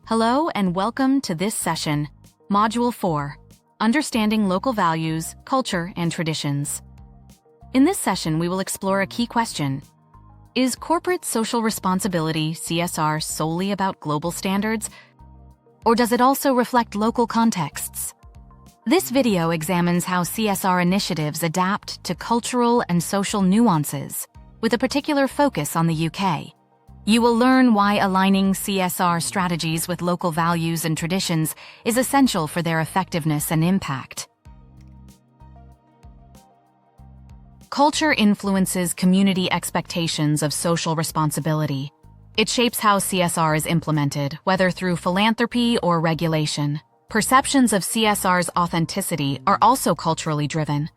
Hello and welcome to this session, Module 4, Understanding Local Values, Culture, and Traditions. In this session, we will explore a key question. Is corporate social responsibility, CSR, solely about global standards, or does it also reflect local contexts? This video examines how CSR initiatives adapt to cultural and social nuances, with a particular focus on the UK. You will learn why aligning CSR strategies with local values and traditions is essential for their effectiveness and impact. Culture influences community expectations of social responsibility. It shapes how CSR is implemented, whether through philanthropy or regulation. Perceptions of CSR's authenticity are also culturally driven.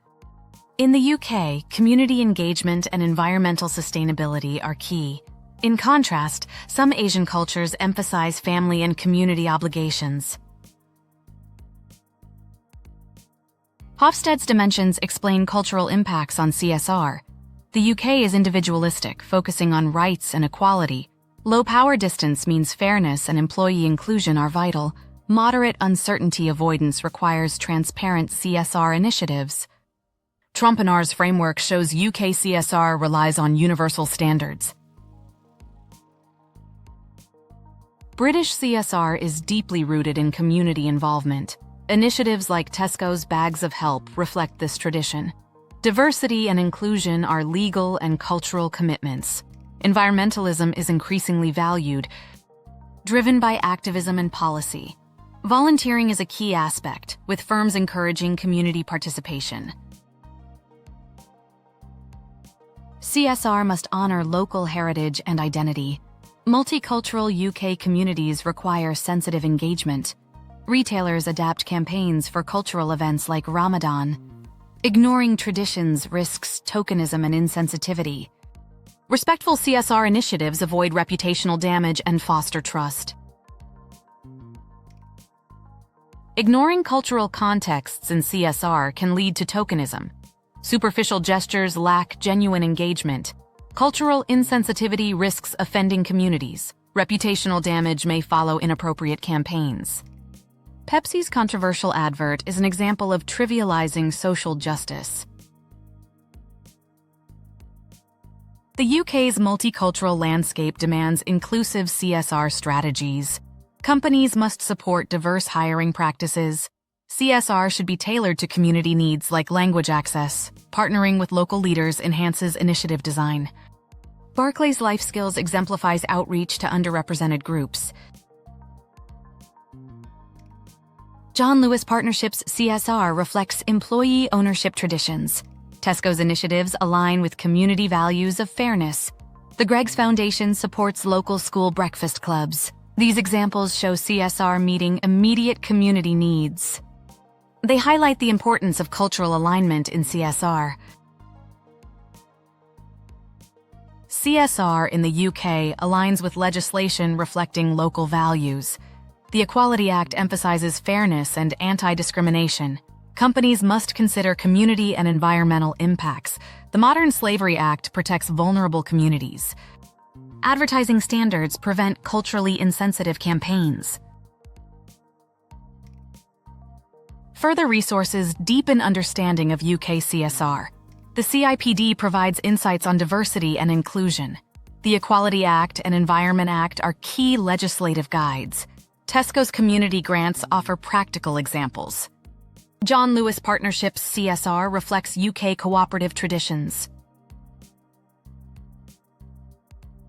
In the UK, community engagement and environmental sustainability are key. In contrast, some Asian cultures emphasize family and community obligations. Hofstede's dimensions explain cultural impacts on CSR. The UK is individualistic, focusing on rights and equality. Low power distance means fairness and employee inclusion are vital. Moderate uncertainty avoidance requires transparent CSR initiatives. Trompinar's framework shows UK CSR relies on universal standards. British CSR is deeply rooted in community involvement. Initiatives like Tesco's Bags of Help reflect this tradition. Diversity and inclusion are legal and cultural commitments. Environmentalism is increasingly valued, driven by activism and policy. Volunteering is a key aspect, with firms encouraging community participation. CSR must honor local heritage and identity. Multicultural UK communities require sensitive engagement. Retailers adapt campaigns for cultural events like Ramadan. Ignoring traditions risks tokenism and insensitivity. Respectful CSR initiatives avoid reputational damage and foster trust. Ignoring cultural contexts in CSR can lead to tokenism. Superficial gestures lack genuine engagement. Cultural insensitivity risks offending communities. Reputational damage may follow inappropriate campaigns. Pepsi's controversial advert is an example of trivializing social justice. The UK's multicultural landscape demands inclusive CSR strategies. Companies must support diverse hiring practices. CSR should be tailored to community needs like language access. Partnering with local leaders enhances initiative design. Barclays Life Skills exemplifies outreach to underrepresented groups. John Lewis Partnerships CSR reflects employee ownership traditions. Tesco's initiatives align with community values of fairness. The Greggs Foundation supports local school breakfast clubs. These examples show CSR meeting immediate community needs. They highlight the importance of cultural alignment in CSR. CSR in the UK aligns with legislation reflecting local values. The Equality Act emphasizes fairness and anti-discrimination. Companies must consider community and environmental impacts. The Modern Slavery Act protects vulnerable communities. Advertising standards prevent culturally insensitive campaigns. Further resources deepen understanding of UK CSR. The CIPD provides insights on diversity and inclusion. The Equality Act and Environment Act are key legislative guides. Tesco's community grants offer practical examples. John Lewis Partnerships CSR reflects UK cooperative traditions.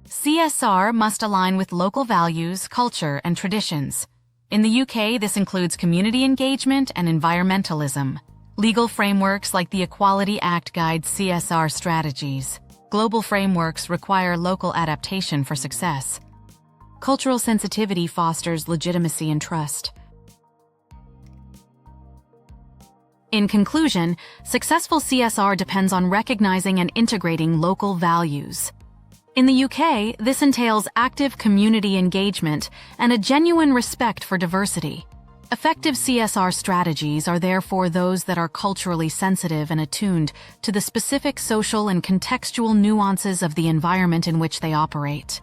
CSR must align with local values, culture, and traditions. In the UK, this includes community engagement and environmentalism. Legal frameworks like the Equality Act guide CSR strategies. Global frameworks require local adaptation for success. Cultural sensitivity fosters legitimacy and trust. In conclusion, successful CSR depends on recognizing and integrating local values. In the UK, this entails active community engagement and a genuine respect for diversity. Effective CSR strategies are therefore those that are culturally sensitive and attuned to the specific social and contextual nuances of the environment in which they operate.